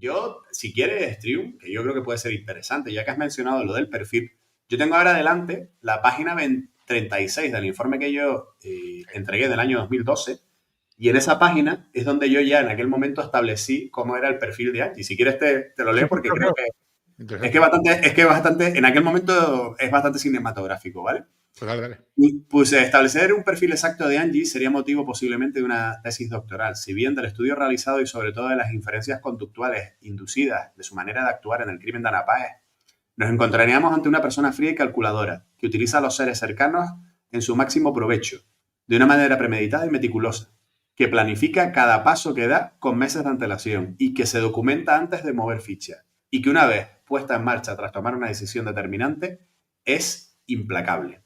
yo, si quieres, Trium, que yo creo que puede ser interesante, ya que has mencionado lo del perfil, yo tengo ahora adelante la página 36 del informe que yo entregué del año 2012 y en esa página es donde yo ya en aquel momento establecí cómo era el perfil de Angie. Si quieres te lo Sí, leo porque claro, creo claro. que Interesante. es que bastante, en aquel momento es bastante cinematográfico, ¿vale? Pues dale, dale. Pues establecer un perfil exacto de Angie sería motivo posiblemente de una tesis doctoral, si bien del estudio realizado y sobre todo de las inferencias conductuales inducidas de su manera de actuar en el crimen de Ana Páez, nos encontraríamos ante una persona fría y calculadora, que utiliza a los seres cercanos en su máximo provecho, de una manera premeditada y meticulosa, que planifica cada paso que da con meses de antelación y que se documenta antes de mover ficha, y que una vez puesta en marcha tras tomar una decisión determinante, es implacable.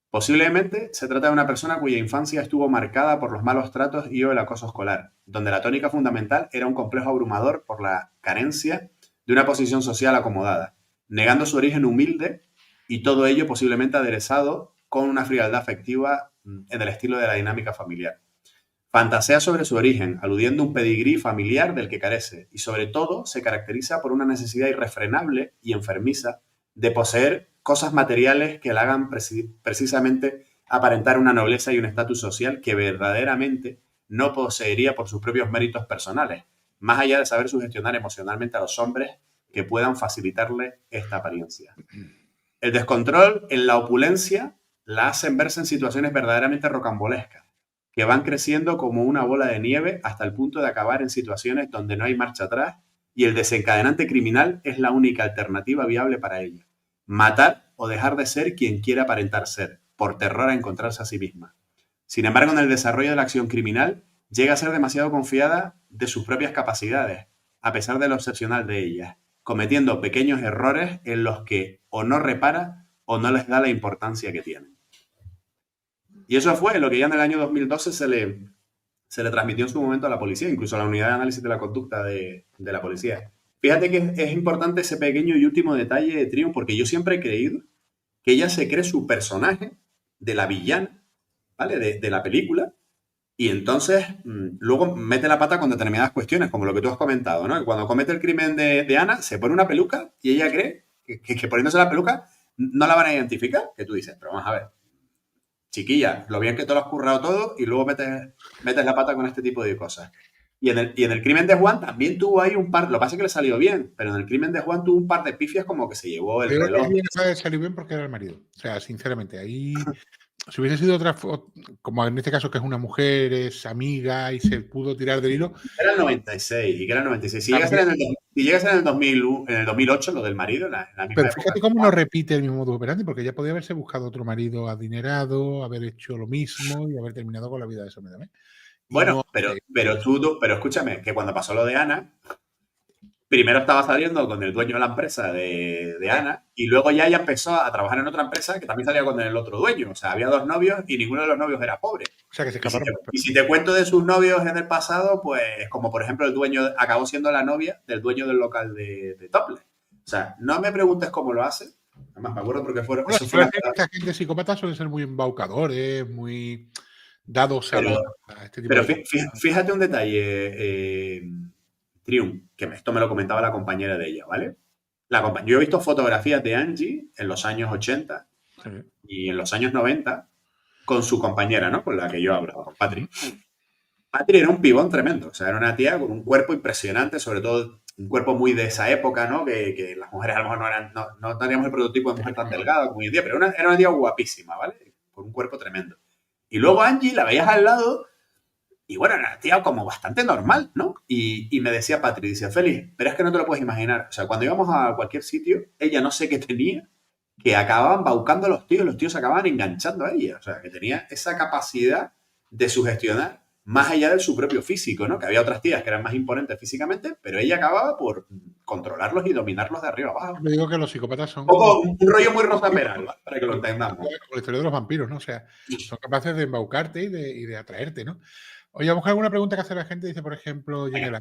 Posiblemente se trata de una persona cuya infancia estuvo marcada por los malos tratos y o el acoso escolar, donde la tónica fundamental era un complejo abrumador por la carencia de una posición social acomodada, negando su origen humilde y todo ello posiblemente aderezado con una frialdad afectiva en el estilo de la dinámica familiar. Fantasea sobre su origen, aludiendo a un pedigrí familiar del que carece, y sobre todo se caracteriza por una necesidad irrefrenable y enfermiza de poseer cosas materiales que la hagan precisamente aparentar una nobleza y un estatus social que verdaderamente no poseería por sus propios méritos personales, más allá de saber sugestionar emocionalmente a los hombres que puedan facilitarle esta apariencia. El descontrol en la opulencia la hacen verse en situaciones verdaderamente rocambolescas, que van creciendo como una bola de nieve hasta el punto de acabar en situaciones donde no hay marcha atrás y el desencadenante criminal es la única alternativa viable para ella. Matar o dejar de ser quien quiera aparentar ser, por terror a encontrarse a sí misma. Sin embargo, en el desarrollo de la acción criminal, llega a ser demasiado confiada de sus propias capacidades, a pesar de lo excepcional de ellas, cometiendo pequeños errores en los que o no repara o no les da la importancia que tienen. Y eso fue lo que ya en el año 2012 se le transmitió en su momento a la policía, incluso a la unidad de análisis de la conducta de la policía. Fíjate que es importante ese pequeño y último detalle de Triumph, porque yo siempre he creído que ella se cree su personaje de la villana, ¿vale? De la película, y entonces luego mete la pata con determinadas cuestiones, como lo que tú has comentado, ¿no? Que cuando comete el crimen de Ana, se pone una peluca y ella cree que poniéndose la peluca no la van a identificar. Que tú dices, pero vamos a ver, chiquilla, lo bien que te lo has currado todo y luego metes la pata con este tipo de cosas. Y en el crimen de Juan también tuvo ahí un par, lo que pasa es que le salió bien, pero en el crimen de Juan tuvo un par de pifias como que se llevó el Yo creo que reloj. ahí salió bien porque era el marido. O sea, sinceramente, ahí si hubiese sido otra, como en este caso que es una mujer, es amiga y se pudo tirar del hilo, Era el 96, y que era el 96. Si llega a ser también. en el, si llega a ser en el 2001, en el 2008, lo del marido, en la misma Pero época. fíjate cómo no repite el mismo modus operandi, porque ella podía haberse buscado otro marido adinerado, haber hecho lo mismo y haber terminado con la vida de ese hombre también. Y no Bueno, hace eso. pero escúchame, que cuando pasó lo de Ana, primero estaba saliendo con el dueño de la empresa de Ana y luego ya ella empezó a trabajar en otra empresa que también salía con el otro dueño. O sea, había dos novios y ninguno de los novios era pobre. O sea, que se escaparon Y si perfectamente. te cuento de sus novios en el pasado, pues como por ejemplo el dueño acabó siendo la novia del dueño del local de Topless. O sea, no me preguntes cómo lo hace. Además, me acuerdo porque Bueno, eso se fue suele una... decir que esta gente psicópata suelen ser muy embaucadores, muy dados a, Pero, a este tipo pero de cosas. fíjate un detalle, Trium, que esto me lo comentaba la compañera de ella, ¿vale? Yo he visto fotografías de Angie en los años 80 Sí. y en los años 90 con su compañera, ¿no? Con la que yo hablo, con Patri. Ujú. Patri era un pibón tremendo, o sea, era una tía con un cuerpo impresionante, sobre todo un cuerpo muy de esa época, ¿no? Que las mujeres a lo mejor no teníamos el prototipo de mujer tan delgada como hoy en día, pero era una tía guapísima, ¿vale? Con un cuerpo tremendo. Y luego Angie la veías al lado y bueno, era una tía como bastante normal, ¿no? Y me decía Patri, dice, Félix, pero es que no te lo puedes imaginar. O sea, cuando íbamos a cualquier sitio, ella no sé qué tenía, que acababan baucando a los tíos se acababan enganchando a ella. O sea, que tenía esa capacidad de sugestionar más allá de su propio físico, ¿no? Que había otras tías que eran más imponentes físicamente, pero ella acababa por controlarlos y dominarlos de arriba abajo. Yo digo que los psicópatas son Un como, poco un rollo muy Rosa Peral, ¿vale? Para que lo entendamos. como la historia de los vampiros, ¿no? O sea, son capaces de embaucarte y de atraerte, ¿no? Oye, vamos a alguna pregunta que hace la gente. Dice, por ejemplo, Yanela,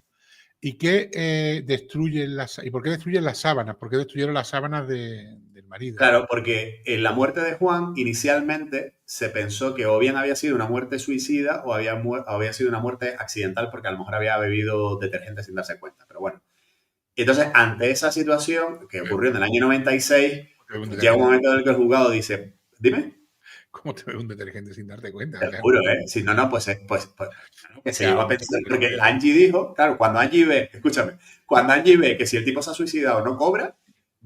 ¿y qué destruyen y por qué destruyen las sábanas? ¿Por qué destruyeron las sábanas del marido? Claro, porque en la muerte de Juan inicialmente se pensó que o bien había sido una muerte suicida o había sido una muerte accidental porque a lo mejor había bebido detergente sin darse cuenta. Pero bueno, Entonces, ante esa situación que ocurrió en el año 96, llega un detergente? momento en el que el juzgado dice, dime. ¿Cómo te ve un detergente sin darte cuenta? O Te sea, juro, ¿eh? Si no, no, pues, claro, que o se sea, llegó a pensar, porque la Angie dijo, claro, cuando Angie ve, escúchame, cuando Angie ve que si el tipo se ha suicidado no cobra,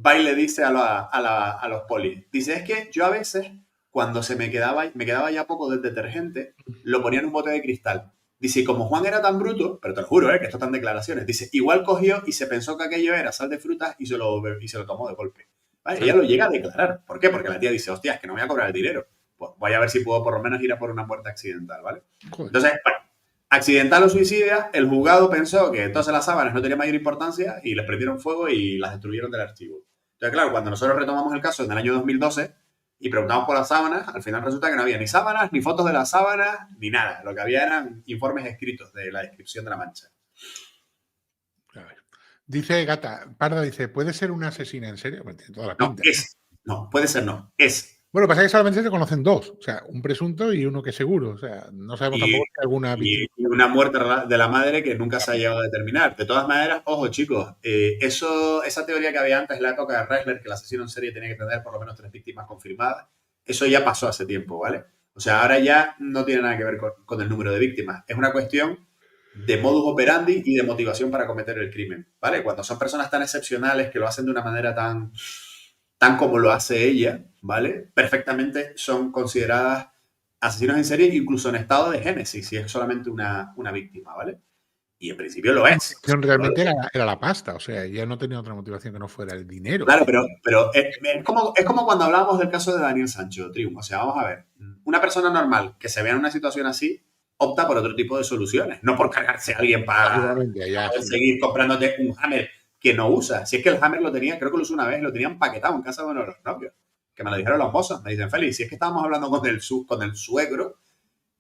va y le dice a los polis, dice, es que yo a veces, cuando me quedaba ya poco del detergente, lo ponía en un bote de cristal. Dice, y como Juan era tan bruto, pero te lo juro, que esto están declaraciones, dice, igual cogió y se pensó que aquello era sal de frutas y se lo tomó de golpe. ¿Vale? Ella lo llega a declarar. ¿Por qué? Porque la tía dice, hostia, es que no voy a cobrar el dinero, pues voy a ver si puedo por lo menos ir a por una muerte accidental, ¿vale? joder. Entonces, bueno, accidental o suicida, el juzgado pensó que entonces las sábanas no tenían mayor importancia y les prendieron fuego y las destruyeron del archivo. Entonces, claro, cuando nosotros retomamos el caso en el año 2012 y preguntamos por las sábanas, al final resulta que no había ni sábanas, ni fotos de las sábanas, ni nada. Lo que había eran informes escritos de la descripción de la mancha. A ver. Dice Gata, Parda dice, ¿puede ser una asesina en serio? Pues tiene toda la No, pinta. es. No, puede ser no, es. Bueno, pasa que solamente se conocen dos, o sea, un presunto y uno que es seguro. O sea, no sabemos tampoco si hay alguna víctima. Y una muerte de la madre que nunca se ha llegado a determinar. De todas maneras, ojo chicos, esa teoría que había antes en la época de Reisler, que el asesino en serie tenía que tener por lo menos 3 víctimas confirmadas, eso ya pasó hace tiempo, ¿vale? O sea, ahora ya no tiene nada que ver con el número de víctimas. Es una cuestión de modus operandi y de motivación para cometer el crimen, ¿vale? Cuando son personas tan excepcionales que lo hacen de una manera tan como lo hace ella, ¿vale? Perfectamente son consideradas asesinos en serie, incluso en estado de génesis, si es solamente una víctima, ¿vale? Y en principio lo La es. O sea, motivación realmente era la pasta, o sea, ella no tenía otra motivación que no fuera el dinero. claro, pero es como cuando hablábamos del caso de Daniel Sancho, Trium. O sea, vamos a ver, una persona normal que se vea en una situación así opta por otro tipo de soluciones, no por cargarse a alguien para Allá poder sí. seguir comprándote un Hammer que no usa. Si es que el Hammer lo tenía, creo que lo usó una vez, lo tenía empaquetado en casa de uno de los novios, que me lo dijeron los mozos. Me dicen, Félix, si es que estábamos hablando con el suegro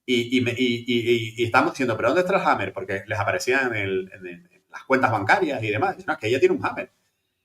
y estamos diciendo, ¿pero dónde está el Hammer? Porque les aparecía en las cuentas bancarias y demás. Dicen, no, es que ella tiene un Hammer.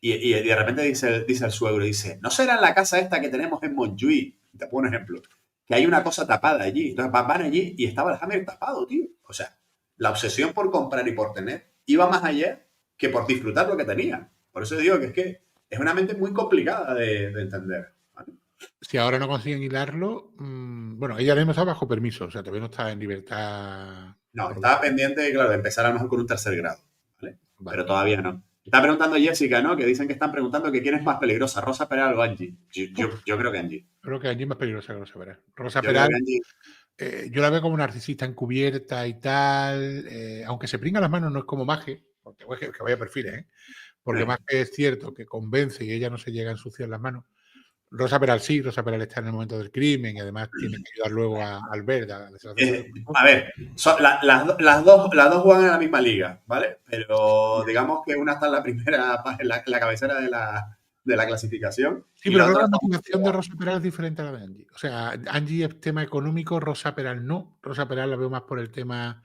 Y de repente dice el suegro, dice, ¿no será en la casa esta que tenemos en Montjuïc? Te pongo un ejemplo. Que hay una cosa tapada allí. Entonces van allí y estaba el Hammer tapado, tío. O sea, la obsesión por comprar y por tener iba más allá que por disfrutar lo que tenía. Por eso digo que es una mente muy complicada de entender. ¿Vale? Si ahora no consiguen hilarlo, bueno, ella misma está bajo permiso, o sea, todavía no está en libertad. No, estaba pendiente, claro, de empezar a lo mejor con un tercer grado. ¿Vale? Vale. Pero todavía no. Está preguntando Jessica, ¿no? Que dicen que están preguntando que quién es más peligrosa, Rosa Peral o Angie. Yo creo que Angie. Creo que Angie es más peligrosa que Rosa Peral. Rosa Yo creo Peral, que Angie. yo la veo como narcisista encubierta y tal, aunque se pringa las manos, no es como Maje, porque que vaya perfiles, ¿eh? Porque Maje es cierto que convence y ella no se llega a ensuciar las manos. Rosa Peral sí, Rosa Peral está en el momento del crimen y además tiene que ayudar luego a Albert a deshacerse del cuerpo. A ver, las dos juegan en la misma liga, ¿vale? Pero digamos que una está en la primera, en la cabecera de la clasificación. Sí, Y pero la creo que otra la está. motivación de Rosa Peral es diferente a la de Angie. O sea, Angie es tema económico, Rosa Peral no. Rosa Peral la veo más por el tema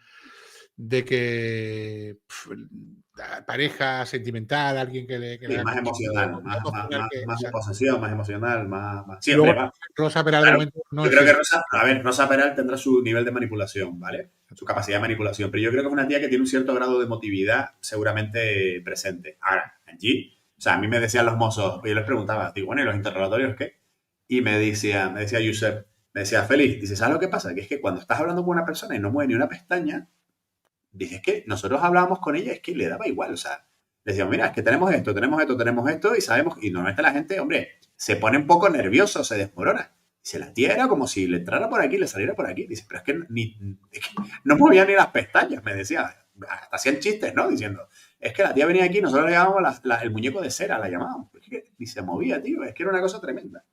de que la pareja sentimental, alguien que le Sí, haga más emocional, más emocional que. más de posesión, más emocional, más. Y Sí, luego hombre, va. Rosa Peral de Claro, momento no yo es creo que eso. Rosa Peral tendrá su nivel de manipulación, ¿vale? Su capacidad de manipulación. Pero yo creo que es una tía que tiene un cierto grado de emotividad seguramente presente. Ahora, Angie, o sea, a mí me decían los mozos, yo les preguntaba, digo, bueno, ¿y los interrogatorios qué? Y me decía Josep, me decía, Félix, dice, ¿sabes lo que pasa? Que es que cuando estás hablando con una persona y no mueve ni una pestaña, dices que nosotros hablábamos con ella, es que le daba igual, o sea, decíamos, mira, es que tenemos esto, y sabemos, y normalmente la gente, hombre, se pone un poco nervioso, se desmorona. Se la tía era como si le entrara por aquí, le saliera por aquí. Dice, pero es que no movía ni las pestañas, me decía. Hasta hacían chistes, ¿no? Diciendo, es que la tía venía aquí, nosotros le llamábamos el muñeco de cera, la llamábamos. Es que ni se movía, tío, es que era una cosa tremenda.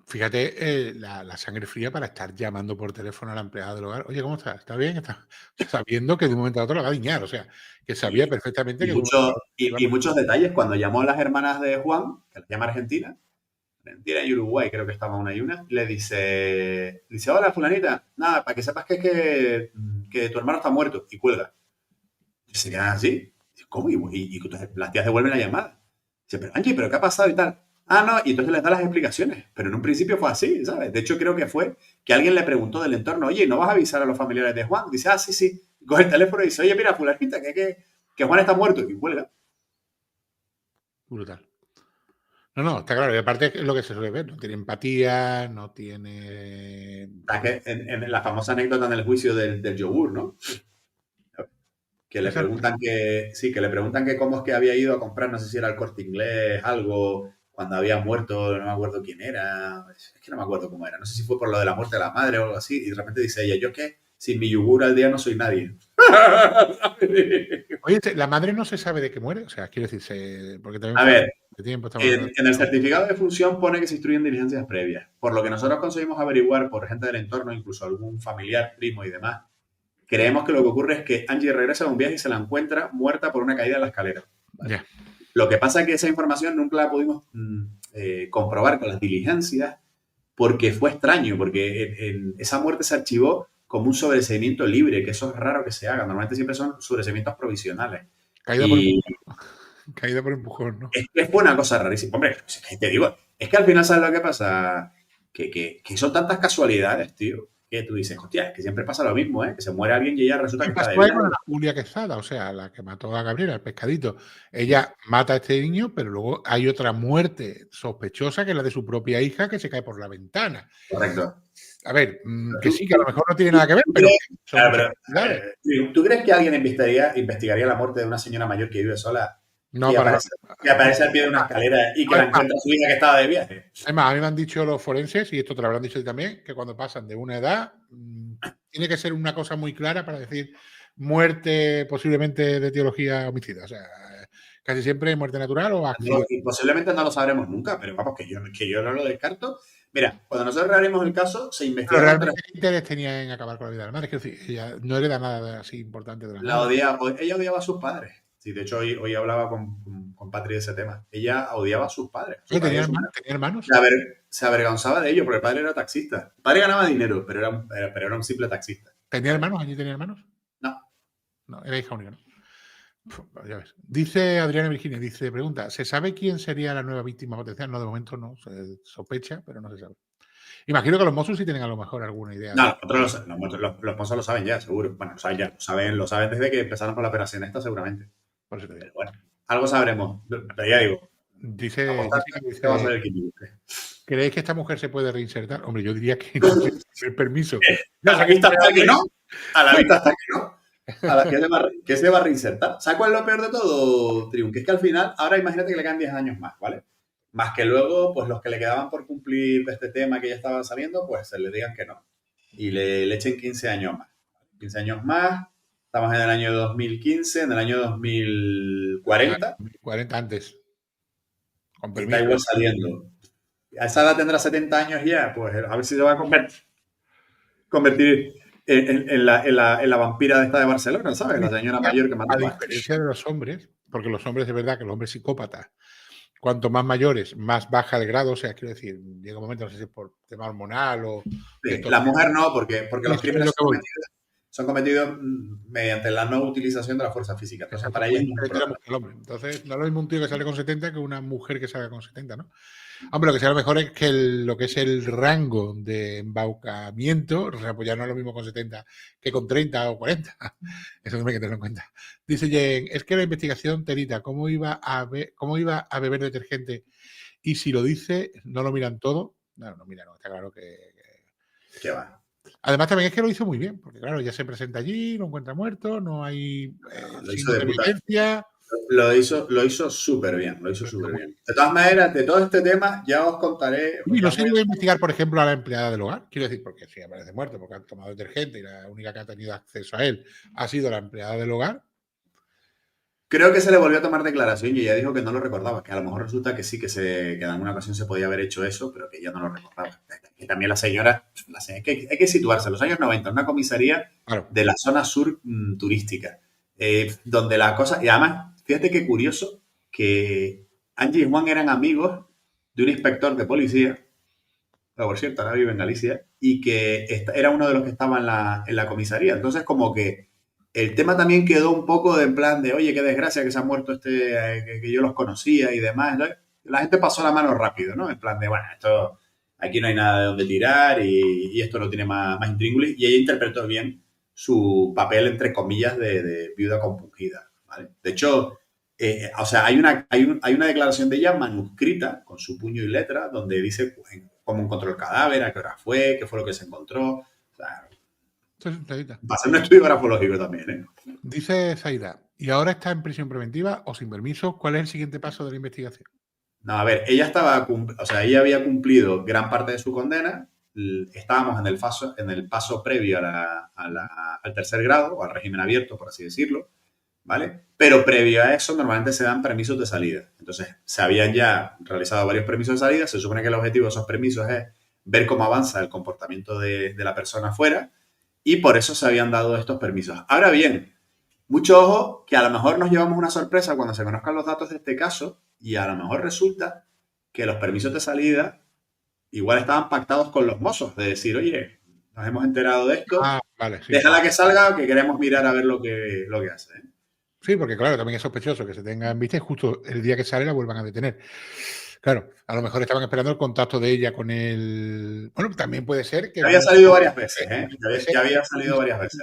Fíjate la sangre fría para estar llamando por teléfono a la empleada del hogar. Oye, ¿cómo estás? ¿Está bien? ¿Está? Sabiendo que de un momento a otro la va a diñar. O sea, que sabía perfectamente que de un momento a otro iba a morir. Muchos detalles, cuando llamó a las hermanas de Juan, que las llama Argentina y Uruguay, creo que estaba una y una, le dice, hola, fulanita, nada, para que sepas que tu hermano está muerto, y cuelga. Y se quedan así. Dice, ¿cómo? Y las tías devuelven la llamada. Dice, pero Angie, ¿pero qué ha pasado y tal? Ah, no, y entonces les da las explicaciones. Pero en un principio fue así, ¿sabes? De hecho, creo que fue que alguien le preguntó del entorno, oye, ¿no vas a avisar a los familiares de Juan? Dice, ah, sí, sí. Coge el teléfono y dice, oye, mira, fulanita, que Juan está muerto, y cuelga. Brutal. No, está claro. Y aparte es lo que se suele ver. No tiene empatía, no tiene... Que en la famosa anécdota en el juicio del yogur, ¿no? Que le preguntan que le preguntan que cómo es que había ido a comprar, no sé si era el Corte Inglés, algo, cuando había muerto, no me acuerdo quién era, es que no me acuerdo cómo era, no sé si fue por lo de la muerte de la madre o algo así, y de repente dice ella, yo que sin mi yogur al día no soy nadie. Oye, la madre no se sabe de qué muere, o sea, quiero decir, porque también A fue ver, de tiempo en el certificado de función pone que se instruyen diligencias previas, por lo que nosotros conseguimos averiguar por gente del entorno, incluso algún familiar, primo y demás. Creemos que lo que ocurre es que Angie regresa de un viaje y se la encuentra muerta por una caída en la escalera. ¿Vale? Ya. Lo que pasa es que esa información nunca la pudimos comprobar con las diligencias porque fue extraño, porque esa muerte se archivó como un sobreseimiento libre, que eso es raro que se haga. Normalmente siempre son sobreseimientos provisionales. Caída por empujón. Caída por empujón, ¿no? Es que fue una cosa rarísima. Hombre, te digo, es que al final, ¿sabes lo que pasa? Que son tantas casualidades, tío, que tú dices, hostia, es que siempre pasa lo mismo, ¿eh? Que se muere alguien y ella resulta que está de viaje. Con la Julia Quesada, o sea, la que mató a Gabriela, el pescadito. Ella mata a este niño, pero luego hay otra muerte sospechosa que es la de su propia hija que se cae por la ventana. Correcto. A ver, que sí, que a lo mejor no tiene nada que ver, pero... ¿Tú crees que alguien investigaría la muerte de una señora mayor que vive sola? No, que aparece al pie de una escalera y que la encuentra su hija que estaba de viaje. Además, a mí me han dicho los forenses, y esto te lo habrán dicho a ti también, que cuando pasan de una edad, tiene que ser una cosa muy clara para decir muerte posiblemente de etiología homicida. O sea, casi siempre muerte natural o accidente. Y posiblemente no lo sabremos nunca, pero vamos, que yo no lo descarto. Mira, cuando nosotros reabrimos el caso, se investiga. Pero realmente, ¿qué interés tenía en acabar con la vida de la madre? Es decir, ella no hereda nada así importante de la madre. Ella odiaba a sus padres. Sí, de hecho, hoy hablaba con Patri de ese tema. Ella odiaba a sus padres. ¿Tenía hermanos? Se avergonzaba de ellos porque el padre era taxista. El padre ganaba dinero, pero era un simple taxista. ¿Tenía hermanos? ¿Allí tenía hermanos? No, era hija única, ¿no? Ya ves. Dice Adriana Virginia, pregunta, ¿se sabe quién sería la nueva víctima potencial? No, de momento no, se sospecha, pero no se sabe. Imagino que los Mossos sí tienen a lo mejor alguna idea. No, los Mossos lo saben ya, seguro. Bueno, lo saben desde que empezaron con la operación esta, seguramente. Por eso te digo. Pero bueno, algo sabremos. Pero ya digo. Dice va a ser el que ¿creéis que esta mujer se puede reinsertar? Hombre, yo diría que no, el permiso. A la vista está que no. A la vista está que no. A la que se va a reinsertar. ¿Sabes cuál es lo peor de todo, Triun? Que es que al final, ahora imagínate que le quedan 10 años más, ¿vale? Más que luego, pues los que le quedaban por cumplir de este tema que ya estaba saliendo, pues se le digan que no. Y le echen 15 años más. 15 años más. Estamos en el año 2015, en el año 2040. 40 antes. Con permiso. Está igual saliendo. A esa edad tendrá 70 años ya, pues a ver si se va a convertir en la vampira de esta de Barcelona, ¿sabes? La señora mayor que mató. A diferencia de los hombres, porque los hombres, de verdad, que los hombres psicópatas, cuanto más mayores, más baja el grado. O sea, quiero decir, llega un momento, no sé si es por tema hormonal o... Sí, la mujer no, porque los crímenes son cometidos mediante la no utilización de la fuerza física. Entonces, para ella es el hombre. Entonces, no es lo mismo un tío que sale con 70 que una mujer que salga con 70, ¿no? Hombre, lo que sea lo mejor es que lo que es el rango de embaucamiento, o sea, pues ya no es lo mismo con 70 que con 30 o 40. Eso no hay que tenerlo en cuenta. Dice Jen, es que la investigación, Terita, ¿cómo iba a beber detergente? Y si lo dice, ¿no lo miran todo? No, mira, no, está claro que... ¿Qué va? Además, también es que lo hizo muy bien, porque claro, ya se presenta allí, lo encuentra muerto, no hay signos de violencia. Lo hizo súper bien, De todas maneras, de todo este tema, ya os contaré. Y no se iba a investigar, por ejemplo, a la empleada del hogar. Quiero decir, porque sí aparece muerto, porque han tomado detergente y la única que ha tenido acceso a él ha sido la empleada del hogar. Creo que se le volvió a tomar declaración y ella dijo que no lo recordaba, que a lo mejor resulta que sí, que en alguna ocasión se podía haber hecho eso, pero que ella no lo recordaba. Y también la señora, es que hay que situarse, en los años 90, una comisaría de la zona sur turística, donde la cosa, y además, fíjate qué curioso, que Angie y Juan eran amigos de un inspector de policía, pero por cierto, ahora vive en Galicia, y que era uno de los que estaba en la comisaría. Entonces, como que el tema también quedó un poco de en plan de, oye, qué desgracia que se ha muerto que yo los conocía y demás. La gente pasó la mano rápido, ¿no? En plan de, bueno, aquí no hay nada de dónde tirar y esto no tiene más intríngulis. Y ella interpretó bien su papel, entre comillas, de viuda compungida, ¿vale? De hecho, O sea, hay una declaración de ella manuscrita con su puño y letra donde dice pues, cómo encontró el cadáver, a qué hora fue, qué fue lo que se encontró. O sea, va a ser un estudio grafológico también, ¿eh? Dice Zaida, ¿y ahora está en prisión preventiva o sin permiso? ¿Cuál es el siguiente paso de la investigación? No, a ver, o sea, ella había cumplido gran parte de su condena. Estábamos en el paso previo al tercer grado, o al régimen abierto, por así decirlo, ¿vale? Pero previo a eso, normalmente se dan permisos de salida. Entonces, se habían ya realizado varios permisos de salida. Se supone que el objetivo de esos permisos es ver cómo avanza el comportamiento de la persona afuera, y por eso se habían dado estos permisos. Ahora bien, mucho ojo, que a lo mejor nos llevamos una sorpresa cuando se conozcan los datos de este caso y a lo mejor resulta que los permisos de salida igual estaban pactados con los mozos, de decir, oye, nos hemos enterado de esto, Vale, sí. déjala que salga, que queremos mirar a ver lo que hace. ¿eh? Sí, porque claro, también es sospechoso que se tenga en vista y justo el día que sale la vuelvan a detener. Claro, a lo mejor estaban esperando el contacto de ella con el... Bueno, también puede ser que Ya había un salido varias veces, ¿eh? Ya había salido varias veces.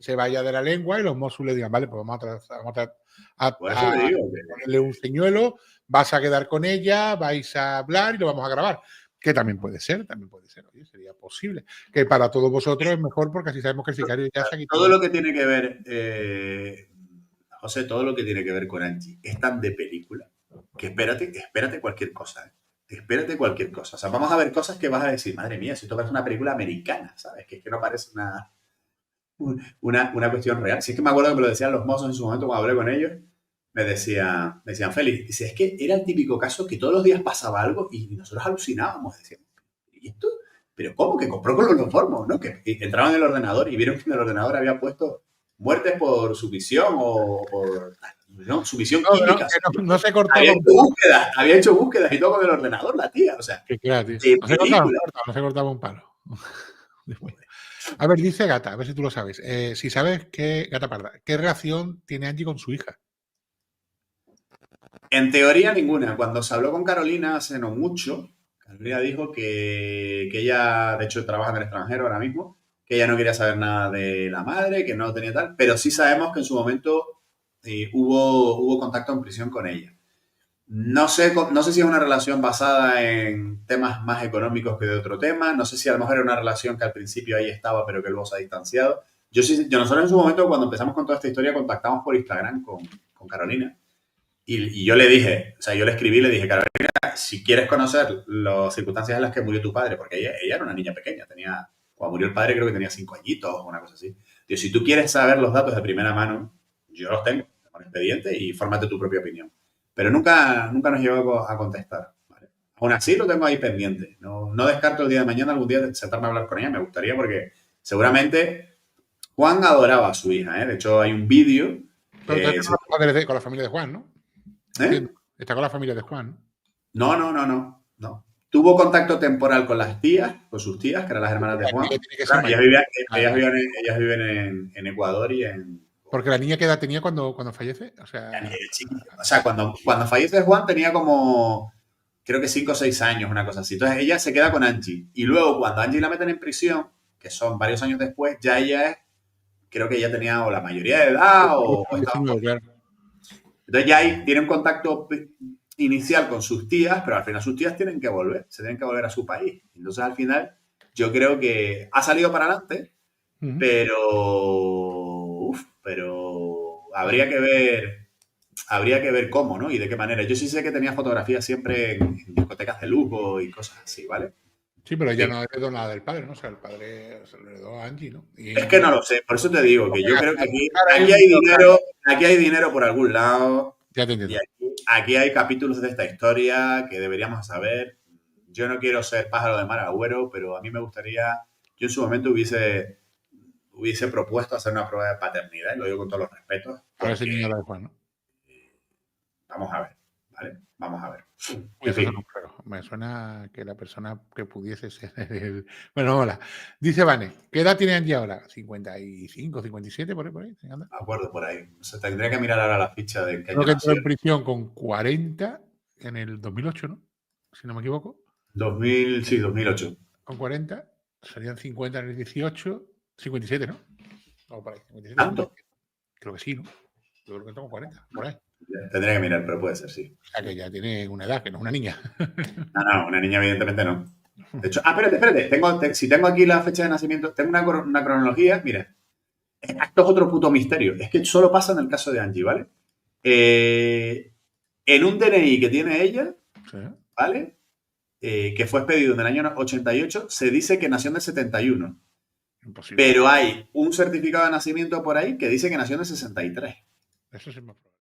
se vaya de la lengua y los Mossos le digan, vale, pues vamos Por eso te digo que... ponerle un señuelo, vas a quedar con ella, vais a hablar y lo vamos a grabar. Que también puede ser, oye, sería posible. Que para todos vosotros es mejor porque así sabemos que el sicario ya se ha quitado. Todo lo que tiene que ver, José, todo lo que tiene que ver con Angie es tan de película que espérate cualquier cosa. ¿eh? Espérate cualquier cosa. O sea, vamos a ver cosas que vas a decir, madre mía, si esto parece una película americana, ¿sabes? Que es que no parece una cuestión real. Si es que me acuerdo que me lo decían los mozos en su momento cuando hablé con ellos, me decían, Félix, dice, es que era el típico caso que todos los días pasaba algo y nosotros alucinábamos, decíamos, ¿y esto? ¿Pero cómo? Que compró cloroformo, ¿no? Que entraron en el ordenador y vieron que en el ordenador había puesto muertes por sumisión o por... No, sumisión química. No se cortaba. Había hecho búsquedas y todo con el ordenador, la tía. O sea, que claro, tío. de película. No se cortaba un palo. A ver, dice Gata, a ver si tú lo sabes. Si sabes qué, Gata Parda, ¿qué relación tiene Angie con su hija? En teoría ninguna. Cuando se habló con Carolina hace no mucho, Carolina dijo que ella, de hecho, trabaja en el extranjero ahora mismo, que ella no quería saber nada de la madre, que no tenía tal, pero sí sabemos que en su momento hubo contacto en prisión con ella. No sé si es una relación basada en temas más económicos que de otro tema. No sé si a lo mejor era una relación que al principio ahí estaba, pero que luego se ha distanciado. Nosotros en su momento, cuando empezamos con toda esta historia, contactamos por Instagram con Carolina. Y yo le dije, o sea, yo le escribí y le dije, Carolina, si quieres conocer las circunstancias en las que murió tu padre, porque ella era una niña pequeña, cuando murió el padre creo que tenía 5 añitos o una cosa así. Digo, si tú quieres saber los datos de primera mano, yo los tengo, con expediente y fórmate tu propia opinión. Pero nunca nos llegó a contestar. ¿vale? Aún así lo tengo ahí pendiente. No descarto el día de mañana, algún día sentarme a hablar con ella, me gustaría porque seguramente Juan adoraba a su hija. ¿eh? De hecho, hay un vídeo. Con la familia de Juan, ¿no? ¿Eh? Está con la familia de Juan. No. Tuvo contacto temporal con las tías, con sus tías, que eran las hermanas de Juan. Claro, ellas viven en Ecuador y en... Porque la niña, ¿qué edad tenía cuando fallece? O sea, cuando fallece Juan tenía como, creo que 5 o 6 años, una cosa así. Entonces ella se queda con Angie. Y luego cuando Angie la meten en prisión, que son varios años después, ya ella es, creo que ella tenía o la mayoría de edad o estaba... Claro. Entonces ya ahí tiene un contacto inicial con sus tías, pero al final sus tías tienen que volver, se tienen que volver a su país. Entonces al final yo creo que ha salido para adelante, pero habría que ver cómo, ¿no? Y de qué manera. Yo sí sé que tenía fotografías siempre en discotecas de lujo y cosas así, ¿vale? Sí, pero ella no heredó nada del padre, ¿no? O sea, el padre se lo heredó a Angie, ¿no? Es que no lo sé, por eso te digo que yo creo que aquí hay dinero por algún lado. Ya te entiendo. Y aquí hay capítulos de esta historia que deberíamos saber. Yo no quiero ser pájaro de mal agüero, pero a mí me gustaría, yo en su momento hubiese propuesto hacer una prueba de paternidad, y lo digo con todos los respetos. Para ese niño de Juan, ¿no? Vamos a ver, ¿vale? Vamos a ver. Me suena que la persona que pudiese ser el... Bueno, hola. Dice Vane, ¿qué edad tiene Angie ahora? 55, 57, por ahí. De acuerdo, por ahí. Se tendría que mirar ahora la ficha de que creo que entró en prisión con 40 en el 2008, ¿no? Si no me equivoco. 2008. Con 40, serían 50 en el 18, 57, ¿no? O por ahí, 57. ¿Tanto? Creo que sí, ¿no? Yo creo que entró con 40, por ahí. Tendría que mirar, pero puede ser, sí. O sea, que ya tiene una edad, que no es una niña. No, una niña evidentemente no. De hecho, espérate. Si tengo aquí la fecha de nacimiento, tengo una cronología, mira. Esto es otro puto misterio. Es que solo pasa en el caso de Angie, ¿vale? En un DNI que tiene ella, Sí. ¿vale? Que fue expedido en el año 88, se dice que nació en el 71. Imposible. Pero hay un certificado de nacimiento por ahí que dice que nació en el 63. Eso sí es más probable.